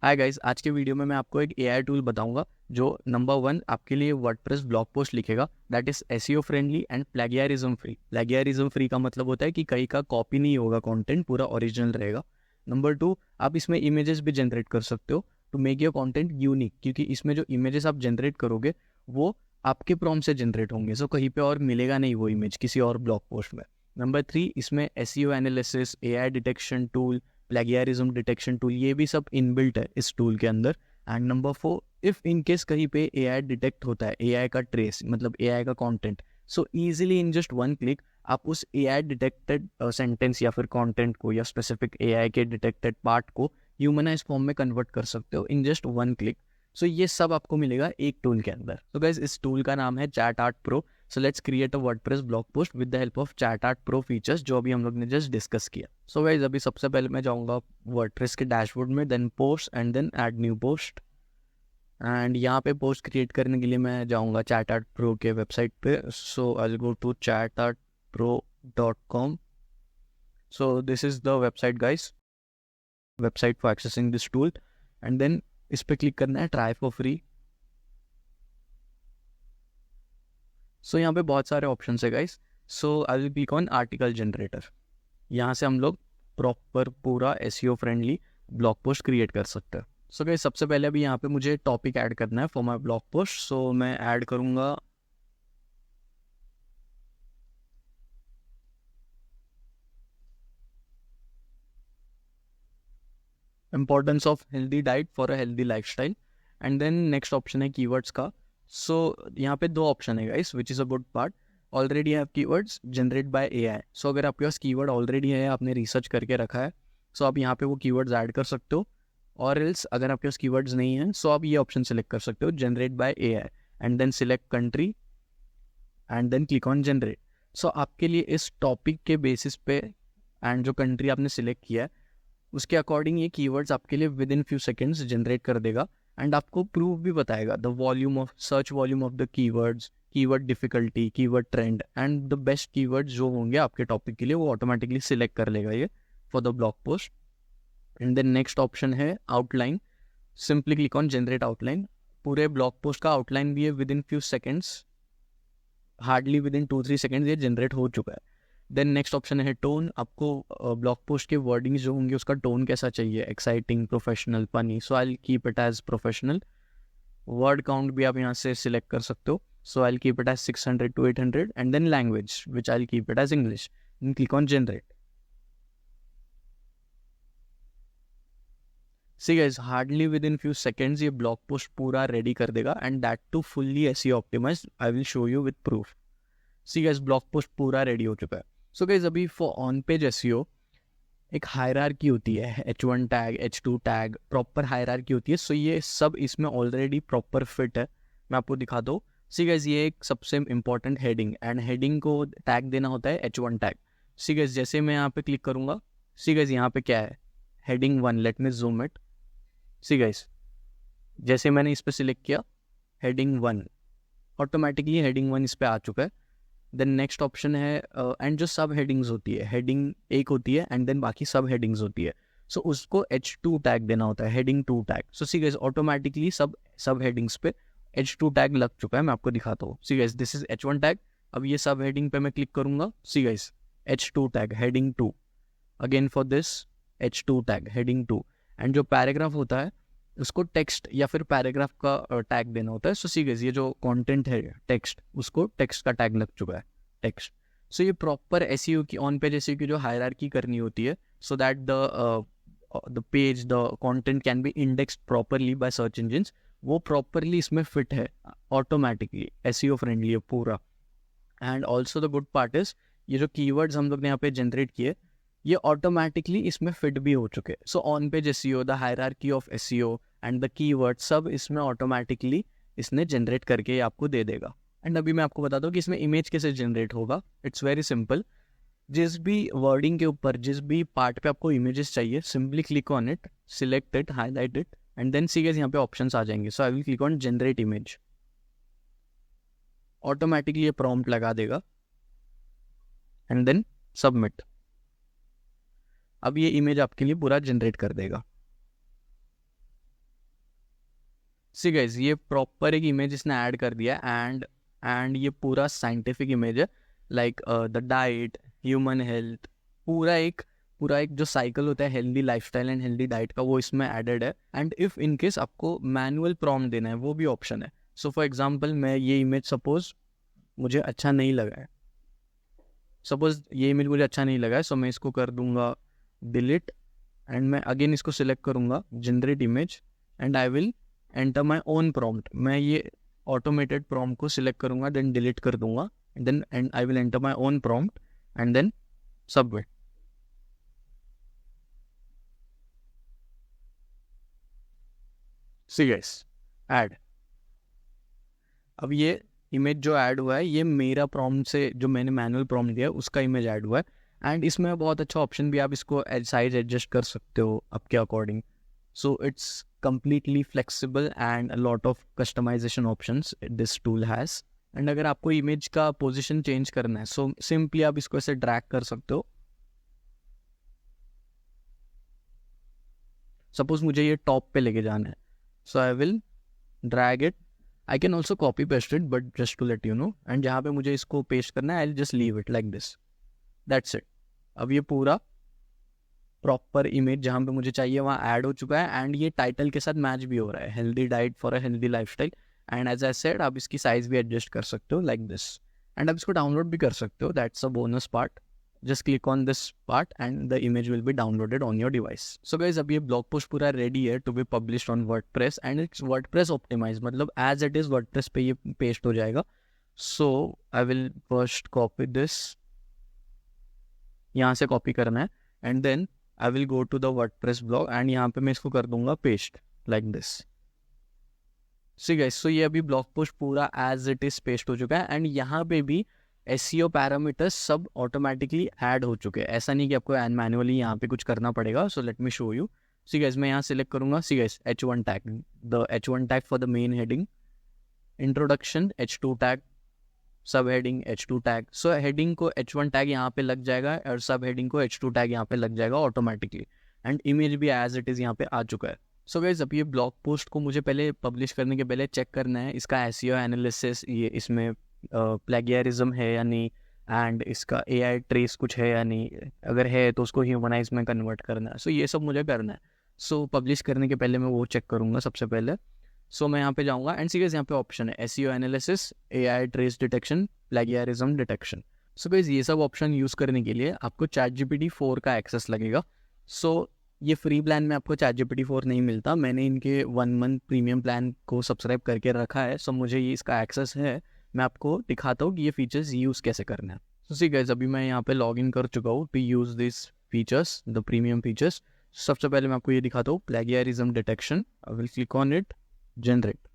Hi guys, आज के video में मैं आपको एक एआई टूल बताऊंगा जो नंबर 1 आपके लिए वर्डप्रेस ब्लॉग पोस्ट लिखेगा। That is SEO friendly and plagiarism free. Plagiarism free का मतलब होता है कि कहीं का कॉपी नहीं होगा, कंटेंट पूरा ओरिजिनल रहेगा। नंबर 2, आप इसमें इमेजेस भी जनरेट कर सकते हो to make your content unique, क्योंकि इसमें जो इमेजेस आप जनरेट करोगे वो आपके प्रॉम्प्ट से जनरेट होंगे, सो कहीं पे और मिलेगा नहीं वो इमेज किसी और ब्लॉग पोस्ट में। नंबर 3, इसमें SEO analysis, AI detection tool, plagiarism detection tool, ये भी सब इनबिल्ट है इस टूल के अंदर। And number 4, if in case कहीं पे एआई डिटेक्ट होता है, एआई का ट्रेस मतलब एआई का कंटेंट, सो इजीली इन जस्ट वन क्लिक आप उस एआई डिटेक्टेड सेंटेंस या फिर कंटेंट को या स्पेसिफिक एआई के डिटेक्टेड पार्ट को ह्यूमनाइज फॉर्म में कन्वर्ट कर सकते हो इन जस्ट वन क्लिक। सो ये सब आपको मिलेगा एक टूल के अंदर। तो गाइस, इस टूल का नाम है chat art pro. So let's create a WordPress blog post with the help of chat art pro features, जो अभी हम लोग ने जस्ट डिस्कस किया। सो गाइस, अभी सबसे पहले मैं जाऊंगा वर्डप्रेस के डैशबोर्ड में, then post and then add new post. And यहाँ पे पोस्ट क्रिएट करने के लिए मैं जाऊंगा चैट आर्ट प्रो के वेबसाइट पे। So I will go to chatartpro.com. So this is the website guys, website for accessing this tool. And then इस पे क्लिक करना है ट्राई फॉर फ्री। सो यहाँ पे बहुत सारे ऑप्शन है guys. So I will click on article generator. यहाँ से हम लोग प्रॉपर पूरा SEO friendly blog post create कर सकते हैं। सो गाइस, सबसे पहले अभी यहाँ पे मुझे टॉपिक ऐड करना है for my blog post. So मैं ऐड करूँगा importance of healthy diet for a healthy lifestyle. And then next option है कीवर्ड्स का। सो यहाँ पे दो ऑप्शन है guys, which is a good part. Already have keywords generate by AI. So अगर आपके पास कीवर्ड ऑलरेडी है, आपने रिसर्च करके रखा है, सो आप यहाँ पे वो कीवर्ड्स ऐड कर सकते हो। और एल्स अगर आपके पास कीवर्ड्स नहीं है, सो आप ये ऑप्शन सेलेक्ट कर सकते हो, generate by AI, and then select country and then click on generate. So आपके लिए इस टॉपिक के बेसिस पे एंड जो कंट्री आपने सिलेक्ट किया है उसके अकॉर्डिंग ये कीवर्ड्स आपके लिए with in few seconds generate कर देगा। एंड आपको प्रूफ भी बताएगा the volume of search volume of the keywords, keyword difficulty, keyword trend and the best keywords जो होंगे आपके टॉपिक के लिए वो ऑटोमेटिकली सिलेक्ट कर लेगा ये for the blog post. And then next option है outline. Simply click on generate outline. पूरे ब्लॉग पोस्ट का आउटलाइन भी है within few seconds, hardly within 2-3 seconds ये जनरेट हो चुका है। देन नेक्स्ट ऑप्शन है टोन। आपको ब्लॉग पोस्ट के वर्डिंग्स जो होंगे उसका टोन कैसा चाहिए, exciting, professional, funny. So I keep it as professional. Word count भी आप यहाँ से सिलेक्ट कर सकते हो। So I keep it as 600 to 800। And then language which I keep it as English. Click on generate. See guys, hardly within few seconds ये blog post पूरा ready कर देगा, and that too fully SEO optimized. I will show you with proof. See guys, blog post पूरा ready हो चुका है। So guys, अभी for on page SEO एक हायरार्की होती है, H1 tag, H2 tag, proper hierarchy होती है। सो ये सब इसमें ऑलरेडी प्रॉपर फिट है। मैं आपको दिखा दूँ। सी गाइस, ये एक सबसे इंपॉर्टेंट हेडिंग, एंड हेडिंग को टैग देना होता है H1 टैग। सी गाइस, जैसे मैं यहाँ पे क्लिक करूँगा, सी गाइस यहाँ पे क्या है, heading 1। Let me zoom it. See guys, जैसे मैंने इस पर सिलेक्ट किया हेडिंग 1, ऑटोमेटिकली हेडिंग 1 इस पर आ चुका है। देन नेक्स्ट ऑप्शन है एंड जो सब हेडिंग्स होती है, हेडिंग एक होती है एंड देन बाकी सब हेडिंग्स होती है। सो उसको H2 टैग देना होता है, हेडिंग 2 टैग। सो सी गाइस, ऑटोमेटिकली सब हेडिंग्स पे H2 टैग लग चुका है। मैं आपको दिखाता हूँ। सी guys, this is H1 tag. अब ये सब हेडिंग पे मैं क्लिक करूंगा। See guys, H2 tag heading 2, again for this H2 tag heading 2। And जो पैराग्राफ होता है उसको टेक्स्ट या फिर पैराग्राफ का टैग देना होता है। सो सी गाइस, ये जो कंटेंट है टेक्स्ट, उसको टेक्स्ट का टैग लग चुका है, टेक्स्ट। सो ये प्रॉपर एसईओ की, ऑन पेज एसईओ की जो हायरार्की करनी होती है, so that the page, the content can be indexed properly by search engines, वो प्रॉपरली इसमें फिट है, ऑटोमेटिकली एसईओ फ्रेंडली है पूरा। And also the good part is, ये जो कीवर्ड्स हम लोग ने यहाँ पे जनरेट किए ये ऑटोमेटिकली इसमें फिट भी हो चुके हैं। So on page SEO, the hierarchy of SEO and the keyword सब इसमें ऑटोमेटिकली इसने जनरेट करके आपको दे देगा। एंड अभी मैं आपको बताता हूँ कि इसमें इमेज कैसे जनरेट होगा। It's very simple. जिस भी वर्डिंग के ऊपर, जिस भी पार्ट पे आपको इमेजेस चाहिए, simply click on it, select it, highlight it, and then see guys यहाँ पे ऑप्शंस आ जाएंगे। So I will click on generate image. Automatically ये प्रॉम्प्ट लगा देगा एंड देन सबमिट। अब ये इमेज आपके लिए पूरा जनरेट कर देगा। सी गाइस, ये प्रॉपर एक इमेज इसने ऐड कर दिया एंड ये पूरा साइंटिफिक इमेज है, like the diet, human health, पूरा एक जो साइकिल होता है healthy lifestyle and healthy diet का, वो इसमें एडेड है। एंड इफ इन केस आपको मैनुअल प्रॉम्प्ट देना है, वो भी ऑप्शन है। सो फॉर एग्जांपल, मैं ये इमेज सपोज मुझे अच्छा नहीं लगा है, सो मैं इसको कर दूंगा डिलीट, एंड मैं अगेन इसको सिलेक्ट करूंगा generate image, and I will enter my own prompt. मैं ये ऑटोमेटेड प्रॉम्प्ट को सिलेक्ट करूंगा, देन डिलीट कर दूंगा, then and I will enter my own prompt and then submit. See guys, add. अब ये इमेज जो ऐड हुआ है, ये मेरा प्रॉम्प्ट से, जो मैंने मैनुअल प्रॉम्प्ट दिया है उसका इमेज ऐड हुआ है। एंड इसमें बहुत अच्छा ऑप्शन भी, आप इसको साइज एडजस्ट कर सकते हो आपके according. So it's completely flexible and a lot of customization options this tool has। And अगर आपको इमेज का पोजीशन चेंज करना है, सो सिंपली आप इसको ऐसे ड्रैग कर सकते हो। सपोज मुझे ये टॉप पे लेके जाना है, so I will drag it. I can also copy paste it, but just to let you know. And जहाँ पे मुझे इसको पेस्ट करना है, I will just leave it like this, that's it. अब ये पूरा प्रॉपर इमेज जहाँ पे मुझे चाहिए वहाँ ऐड हो चुका है, एंड ये टाइटल के साथ मैच भी हो रहा है, healthy diet for a healthy lifestyle. And as I said, आप इसकी साइज भी एडजस्ट कर सकते हो लाइक दिस, एंड आप इसको डाउनलोड भी कर सकते हो, that's a bonus part. Just click on this part and the image will be downloaded on your device. So guys, अब ये ब्लॉग पोस्ट पूरा रेडी है to be published on WordPress, and it's WordPress optimize, मतलब as it is WordPress पे ये paste हो जाएगा। So I will first copy this, यहाँ से कॉपी करना है, and then I will go to the WordPress blog and यहाँ पे मैं इसको कर दूंगा paste like this। See guys, so ये अभी ब्लॉग पोस्ट पूरा as it is पेस्ट हो चुका है, एंड यहाँ पे भी SEO पैरामीटर्स सब ऑटोमेटिकली ऐड हो चुके हैं। ऐसा नहीं कि आपको मैनुअली यहाँ पे कुछ करना पड़ेगा। So let me show you. See guys, मैं यहाँ सिलेक्ट करूँगा, see guys, H1 tag, the H1 tag for the main heading, introduction H2 tag, sub heading H2 tag. So heading को H1 टैग यहाँ पे लग जाएगा और सब हेडिंग को H2 टैग यहाँ पे लग जाएगा ऑटोमेटिकली, एंड इमेज भी एज इट इज़ यहाँ पे आ चुका है। सो गाइस, अब ये ब्लॉग पोस्ट को मुझे पहले पब्लिश करने के पहले चेक करना है इसका SEO एनालिसिस, ये इसमें प्लेगियरिज्म है या नहीं, एंड इसका AI ट्रेस कुछ है या नहीं, अगर है तो उसको ह्यूमनाइज में कन्वर्ट करना है। सो ये सब मुझे करना है। सो पब्लिश करने के पहले मैं वो चेक करूँगा सबसे पहले। सो मैं यहाँ पे जाऊँगा, एंड सी गाइस, यहाँ पे ऑप्शन है SEO analysis, AI trace detection, plagiarism detection. So guys, ये सब ऑप्शन यूज़ करने के लिए आपको ChatGPT 4 का एक्सेस लगेगा। सो ये फ्री प्लान में आपको ChatGPT 4 नहीं मिलता, मैंने इनके 1 मंथ प्रीमियम प्लान को सब्सक्राइब करके रखा है। सो मुझे ये इसका एक्सेस है, मैं आपको दिखाता हूँ कि ये फीचर्स यूज़ कैसे करना है। सो सी गाइस, अभी मैं यहाँ पे लॉग इन कर चुका हूँ to use this features, the premium features. सबसे पहले मैं आपको ये दिखाता हूँ, plagiarism detection. I will click on it, generate।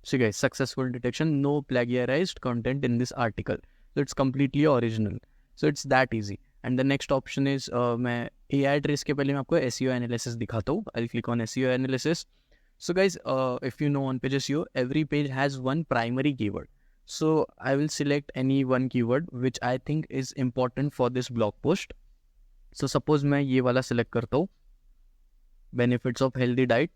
So guys, successful detection, no plagiarized content in this article, so it's completely original, so it's that easy। And the next option is मैं AI trace के पहले मैं आपको SEO analysis दिखाता हूँ। I'll click on SEO analysis। So guys, if you know on page SEO, every page has one primary keyword, so I will select any one keyword which I think is important for this blog post। So suppose मैं ये वाला select करता हूँ, benefits of healthy diet,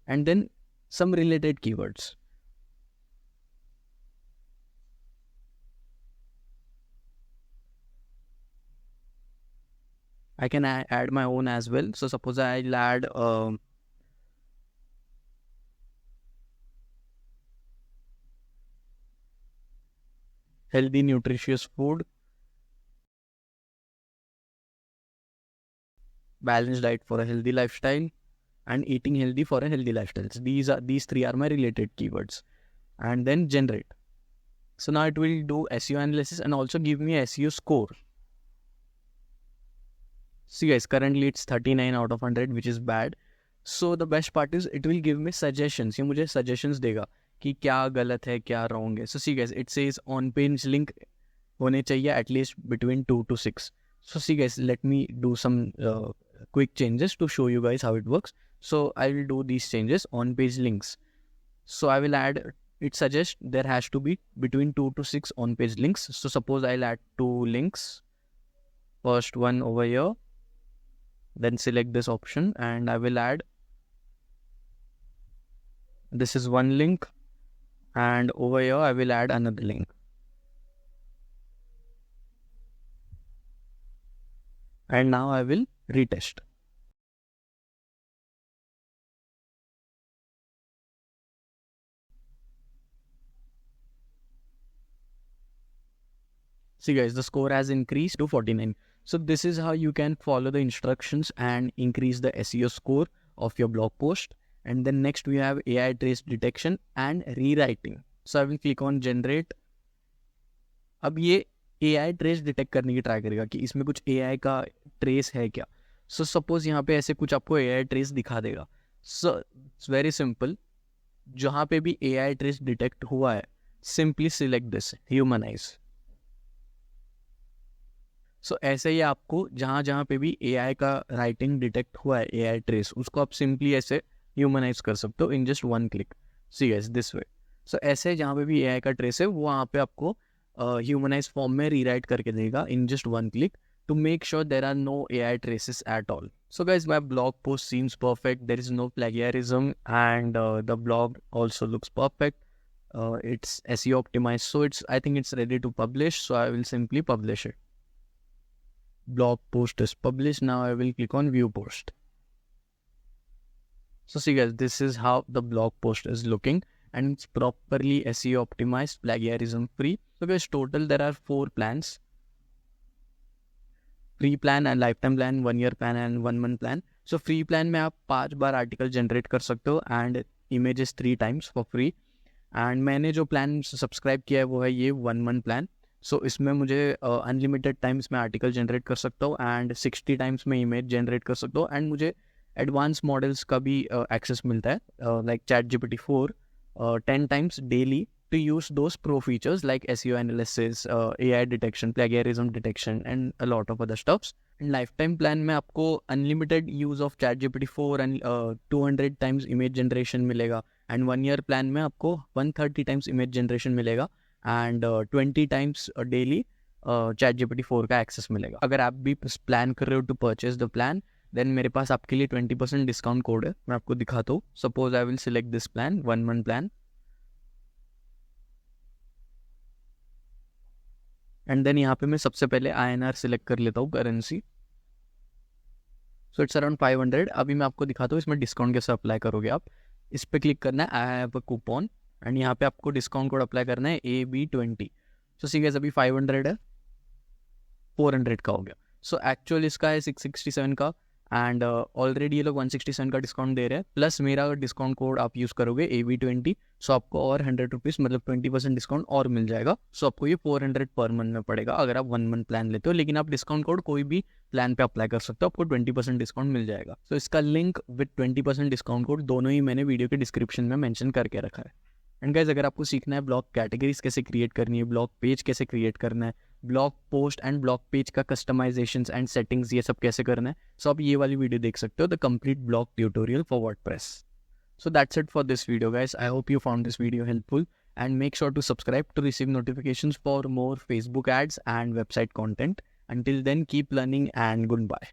and then some related keywords. I can add my own as well। So suppose I'll add healthy nutritious food, balanced diet for a healthy lifestyle, and eating healthy for a healthy lifestyle। So these three are my related keywords, and then generate। So now it will do SEO analysis and also give me a SEO score। See guys, currently it's 39 out of 100, which is bad। So the best part is it will give me suggestions। ये मुझे suggestions देगा कि क्या गलत है, क्या wrong है। So see guys, it says on page link होने चाहिए at least between 2 to 6। So see guys, let me do some quick changes to show you guys how it works। So I will do these changes on page links। So I will add, it suggests there has to be between 2 to 6 on page links। So suppose I'll add 2 links, first one over here, then select this option and I will add, this is one link, and over here I will add another link. And now I will retest. See guys, the score has increased to 49. So this is how you can follow the instructions and increase the SEO score of your blog post. And then next we have AI trace detection and rewriting. So I will click on generate. अब ये AI trace detect करने की try करेगा कि इसमें कुछ AI का trace है क्या. So suppose यहाँ पे ऐसे कुछ आपको AI trace दिखा देगा. So it's very simple. जहाँ पे भी AI trace detect हुआ है, simply select this, humanize. So ऐसे ही आपको जहाँ जहाँ पे भी AI का राइटिंग डिटेक्ट हुआ है, AI ट्रेस, उसको आप सिंपली ऐसे ह्यूमनाइज कर सकते हो in just one click. See guys, this way. So ऐसे जहाँ पे भी AI का ट्रेस है वो वहाँ पे आपको ह्यूमनाइज फॉर्म में रीराइट करके देगा इन just one click to make sure there are no AI traces at all. So guys, my blog post seems perfect. There is no plagiarism and the blog also looks perfect. It's SEO optimized, so I think it's ready to publish. So I will simply publish it. Blog post is published. Now I will click on view post. So see guys, this is how the blog post is looking and it's properly SEO optimized, plagiarism free. So guys, total there are 4 plans: free plan and lifetime plan, 1 year plan and 1 month plan. So free plan में आप 5 बार article generate कर सकते हो and images 3 times for free. And मैंने जो plan subscribe किया है वो है ये 1 month प्लान. सो इसमें मुझे अनलिमिटेड टाइम्स में आर्टिकल जनरेट कर सकता हूँ एंड 60 टाइम्स में इमेज जनरेट कर सकता हूँ एंड मुझे एडवांस मॉडल्स का भी एक्सेस मिलता है like ChatGPT-4 10 times daily to use those pro features like SEO analysis, AI detection, plagiarism detection and a lot of other stuffs. And lifetime plan में आपको unlimited use of ChatGPT-4 and 200 times image generation मिलेगा and 1 year plan में आपको 130 times image generation मिलेगा and 20 times daily ChatGPT-4 का access मिलेगा. अगर आप भी प्लान कर रहे हो to purchase the plan, then मेरे पास आपके लिए 20% डिस्काउंट कोड है, मैं आपको दिखाता हूँ. Suppose I will select this plan, 1 month plan, and then यहाँ पे मैं सबसे पहले INR सिलेक्ट कर लेता हूँ करेंसी. So it's around 500. अभी मैं आपको दिखाता हूँ इसमें डिस्काउंट कैसे अप्लाई करोगे. आप इस पर क्लिक करना है, I have a coupon, and यहाँ पे आपको डिस्काउंट कोड अप्लाई करना है AB20. सो सी गाइस, अभी 500 है, 400 का हो गया. सो एक्चुअल इसका है 667 का एंड ऑलरेडी ये लोग 167 का डिस्काउंट दे रहे हैं, प्लस मेरा डिस्काउंट कोड आप यूज़ करोगे AB20. सो आपको और 100 रुपीज़ मतलब 20% डिस्काउंट और मिल जाएगा. सो आपको ये 400 पर मंथ में पड़ेगा अगर आप 1 month प्लान लेते हो, लेकिन आप डिस्काउंट कोड कोई भी प्लान पे अप्लाई कर सकते हो, आपको 20% डिस्काउंट मिल जाएगा. सो इसका लिंक विद 20% डिस्काउंट कोड दोनों ही मैंने वीडियो के डिस्क्रिप्शन में मेंशन करके रखा है. एंड गाइस, अगर आपको सीखना है ब्लॉग कैटेगरीज कैसे क्रिएट करनी है, ब्लॉग पेज कैसे क्रिएट करना है, blog post and blog page का कस्टमाइजेशंस एंड सेटिंग्स ये सब कैसे करना है, सो आप ये वाली वीडियो देख सकते हो, the complete blog tutorial for WordPress. So that's it for this video guys. I hope you found this video helpful and make sure to subscribe to receive notifications for more Facebook ads and website content. Until then, keep learning and goodbye.